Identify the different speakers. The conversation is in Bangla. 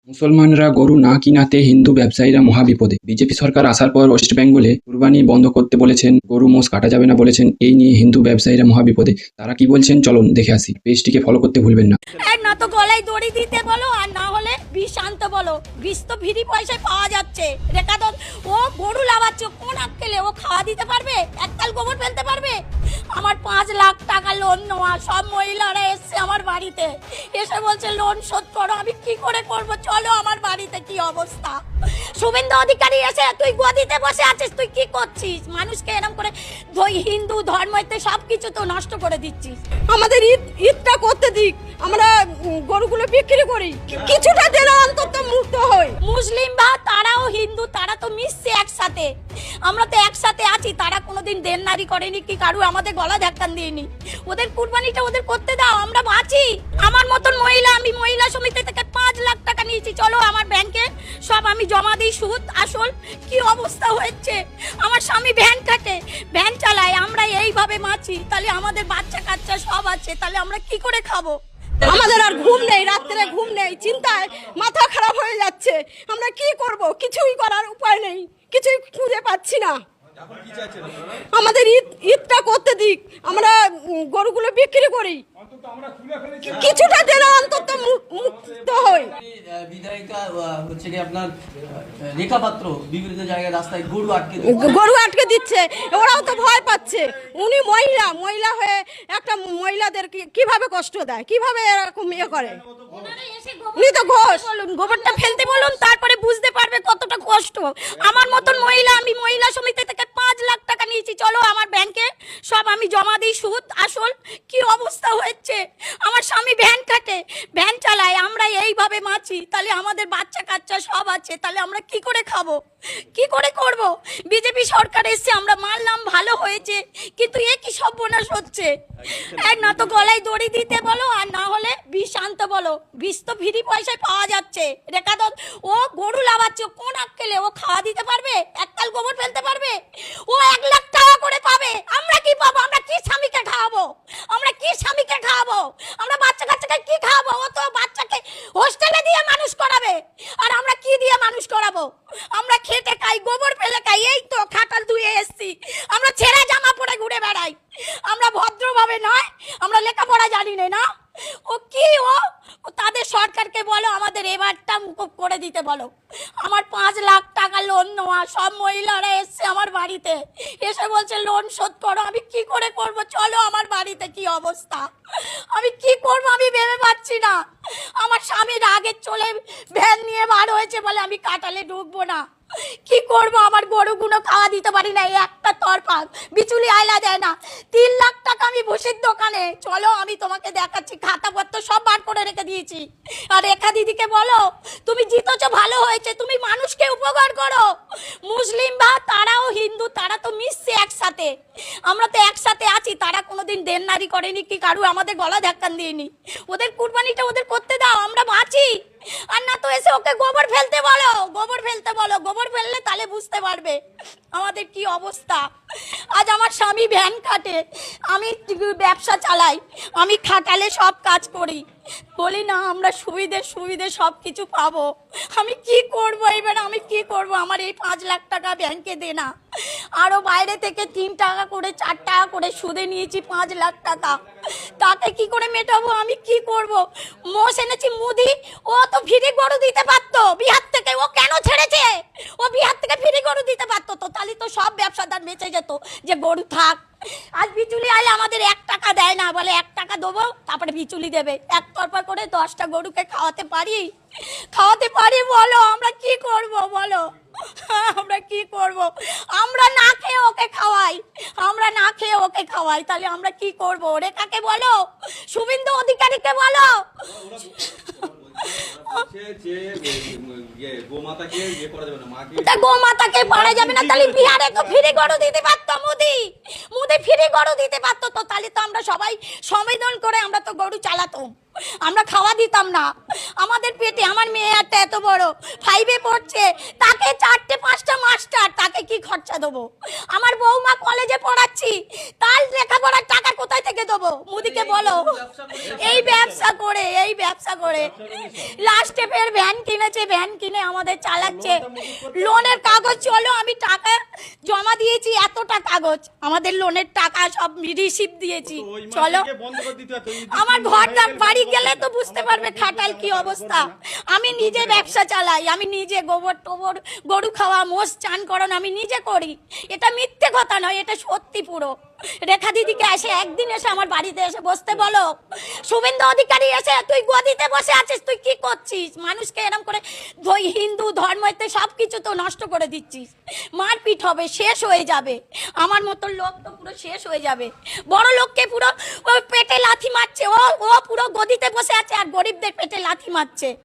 Speaker 1: মুসলমানরা গরু না কিনাতে হিন্দু ব্যবসায়ীরা মহাবিপদে। বিজেপি সরকার আসার পর ওয়েস্ট বেঙ্গলে কুরবানি বন্ধ করতে বলেছেন, গরু মোষ কাটা যাবে না বলেছেন। এই নিয়ে হিন্দু ব্যবসায়ীরা মহাবিপদে। তারা কি বলছেন চলুন দেখে আসি। পেজটিকে ফলো করতে ভুলবেন না।
Speaker 2: না তো গলায় দড়ি দিতে বলো, আর না হলে বিষ আনতে বলো। বিষ তো ফ্রি পয়সায় পাওয়া যাচ্ছে। রেখা তো ও গরু লাগাচ্ছে, কোন আক্কেলে ও খাওয়া দিতে পারবে? এককাল গোবর ফেলতে পারবে? আমার 5 লাখ টাকা লোন নেওয়া, সব মহিলারা এসছে আমার বাড়িতে, এসে বলছে লোন শোধ করো। আমি কি করে করব? চলো আমার বাড়িতে কি অবস্থা। শুভেন্দু অধিকারী এসে, তুই গদিতে বসে আছিস, তুই কি করছিস? মানুষকে এরকম করে হিন্দু ধর্মতে সবকিছু তো নষ্ট করে দিচ্ছিস।
Speaker 3: আমাদের ঈদটা করতে দিক, আমরা গরুগুলো বিক্রি করি, কিছুটা দিন অন্তত মুক্ত হই।
Speaker 2: মুসলিম বা তারাও হিন্দু, তারা তো মিশছে একসাথে। আমরা তো একসাথে আছি। তারা কোনোদিন দেনদারি করেনি কি কারু আমাদের গলা ধাক্কান দিইনি। ওদের কুরবানিটা ওদের করতে দাও, আমরা বাঁচি। আমার মতন মহিলা, আমি মহিলা সমিতি থেকে 5 লাখ টাকা নিয়েছি, চলো আমার ব্যাংকে সব আমি জমা দিই, সুদ আসল। কি অবস্থা হয়েছে। আমার স্বামী ভ্যান কাটে, ভ্যান চালায়, আমরা এইভাবে বাঁচি। তাহলে আমাদের বাচ্চা কাচ্চা সব আছে, তাহলে আমরা কি করে খাবো?
Speaker 3: আমাদের আর ঘুম নেই, রাত্রে ঘুম নেই, চিন্তায় মাথা খারাপ হয়ে যাচ্ছে। আমরা কি করব? কিছুই করার উপায় নেই, কিছুই খুঁজে পাচ্ছি না। আমাদের ঈদটা করতে দিক, আমরা গরুগুলো বিক্রি করি, কিছুটা দিন অন্তত মুক্ত হই।
Speaker 4: বিধায়িকা হচ্ছে কি আপনার রেখা পাত্র বিভিন্ন জায়গায় রাস্তায়
Speaker 3: গরু আটকে দিচ্ছে, ওরাও তো ভয় পাচ্ছে। উনি মহিলা হয়ে একটা মহিলাদের কিভাবে কষ্ট দেয়, কিভাবে এরকম ইয়ে করে। উনি তো ঘোষ,
Speaker 2: গোবরটা ফেলতে বলুন, তারপরে বুঝতে পারবে কতটা কষ্ট। আমার মতন মহিলা, আমি মহিলা সমিতি থেকে 5 লাখ টাকা নিয়েছি, চলো আমার ব্যাংকে সব আমি জমা দিই, সুদ আসল। কি অবস্থা হয়েছে। আমার স্বামী ভ্যান কাটে, ভ্যান চালায়, আমরা এইভাবে বাঁচি। তাহলে আমাদের বাচ্চা কাচ্চা সব আছে, তাহলে আমরা কি করে খাবো, কি করে করব? বিজেপি সরকার এসছে, আমরা মানলাম ভালো হয়েছে, কিন্তু এ কি সর্বনাশ হচ্ছে। না তো গলায় দড়ি দিতে বলো, আর না হলে বিষ আনতে বলো। বিষ তো ফ্রি পয়সায় পাওয়া যাচ্ছে। রেখা তো ও গরু লাগাচ্ছে, কোন আক্কেলে ও খাওয়া দিতে পারবে? এককাল গোবর ফেলতে পারবে? ও 1 লাখ টাকা করে পাবে, আমরা কি পাবো? আমরা কি স্বামীকে খাওয়াবো? আমরা কি স্বামীকে খাওয়াবো? আমরা বাচ্চা কাচ্চাকে কি খাওয়াবো? ও তো বাচ্চাকে হোস্টেলে দিয়ে মানুষ করাবে, আর আমরা কি দিয়ে মানুষ করাবো? আমরা খেটে খাই, গোবর ফেলে খাই, এই তো খাটাল ধুয়ে এসছি। আমরা ছেঁড়া জামা পরে ঘুরে বেড়াই, আমরা ভদ্রভাবে নয়, আমরা লেখাপড়া জানি না। ও কি ও তাদের সরকারকে বলো আমাদের এবারটা মুকুব করে দিতে বলো। আমার 5 লাখ টাকা লোন নেওয়া, সব মহিলারা এসছে আমার বাড়িতে, এসে বলছে লোন শোধ করো। আমি কি করে করব? চলো আমার বাড়িতে কি অবস্থা। আমি কি করব আমি ভেবে পাচ্ছি না। আমার স্বামী রাগে চলে ভ্যান নিয়ে বার হয়েছে বলে আমি কাটালে ঢুকবো না। কি করব? আমার গরুগুলো খাওয়া দিতে পারি না, একটা তরফা বিচুলি আয়লা দেয় না। 3 লাখ টাকা আমি ভুসির দোকানে, চলো আমি তোমাকে দেখাচ্ছি, খাতাপত্র সব বার করে রেখে দিয়েছি। আর রেখা দিদিকে বলো তুমি জিতেছো, ভালো হয়েছে, তুমি মানুষকে উপকার করো। মুসলিম বা তারাও হিন্দু, তারা তো মিশছে একসাথে। আমরা তো একসাথে আছি। তারা কোনোদিন দেনদারি করেনি কি কারু আমাদের গলা ধাক্কান দিইনি। ওদের কুরবানিটা ওদের করতে দাও, আমরা বাঁচি। আর না তো এসে ওকে গোবর ফেলতে বলো, গোবর ফেলতে বলো। গোবর ফেললে তাহলে বুঝতে পারবে আমাদের কি অবস্থা। আজ আমার স্বামী ভ্যান কাটে, আমি ব্যবসা চালাই, আমি খাটালে সব কাজ করি, বলি না আমরা সুবিধে সব কিছু পাবো। আমি কি করব এবার? আমি কি করব? আমার এই 5 লাখ টাকা ব্যাংকে দে না, আরও বাইরে থেকে 3 টাকা করে 4 টাকা করে সুদে নিয়েছি 5 লাখ টাকা। তাকে কি করে মেটাবো? আমি কি করব? মোষ এনেছি মুদি, ও তো ফ্রি গরু দিতে পারতো বিহার থেকে। ও কেন ছেড়েছে? ও বিহার থেকে ফ্রি গরু দিতে পারতো তো, তাহলে তো সব ব্যবসাদার বেঁচে যেত যে গরু থাক। আজ বিচুলি আইলে আমাদের 1 টাকা দেয় না, বলে 1 টাকা দেবো তারপরে বিচুলি দেবে। একতরফা করে 10টা গরুকে খাওয়াতে পারি বলো? আমরা কি করব বলো? আমরা কি করব? আমরা না খেয়ে ওকে খাওয়াই, তাহলে আমরা কি করব? রেখাকে বলো, শুভেন্দু অধিকারীকে বলো। গোমাতাকে পারা যাবে না, তাহলে বিহারে তো ফ্রি গরু দিতে পারতো। মুদি ফ্রি গরু দিতে পারতো তো, তাহলে তো আমরা সবাই সম্মেলন করে আমরা তো গরু চালাতাম, আমরা খাওয়া দিতাম না। আমাদের পেটে, আমার মেয়ে একটা এত বড় 5-এ পড়ছে, তাকে 4-5টা মাস্টার, তাকে কি খরচা দেবো? আমার বৌমা কলেজে পড়াচ্ছি, তার লেখাপড়ার টাকা কোথায় কোথায় থেকে দেবো? মুদিকে বলো। এই ব্যবসা করে লাস্টে ফের ভ্যান কিনেছে, ভ্যান কিনে আমাদের চালাচ্ছে। লোনের কাগজ, চলো আমি টাকা জমা দিয়েছি, এতটা কাগজ আমাদের লোনের টাকা সব রিসিভ দিয়েছি, চলো। আমার ঘরটা বাড়ি গেলে তো বুঝতে পারবে খাটাল কি অবস্থা। আমি নিজে ব্যবসা চালাই, আমি নিজে গোবর টোবর, গরু খাওয়া, মোষ চান করানো আমি নিজে করি। এটা মিথ্যে কথা নয়, এটা সত্যি পুরো। রেখা দিদিকে এসে একদিন এসে আমার বাড়িতে এসে বসতে বলো। শুভেন্দু অধিকারী এসে, তুই গদিতে বসে আছিস, তুই কি করছিস? মানুষকে এরকম করে হিন্দু ধর্মতে সব কিছু তো নষ্ট করে দিচ্ছিস। মারপিট হবে, শেষ হয়ে যাবে। আমার মতো লোক তো পুরো শেষ হয়ে যাবে। বড় লোককে পুরো পেটে লাথি মারছে, ও পুরো গদিতে বসে আছে আর গরিবদের পেটে লাথি মারছে।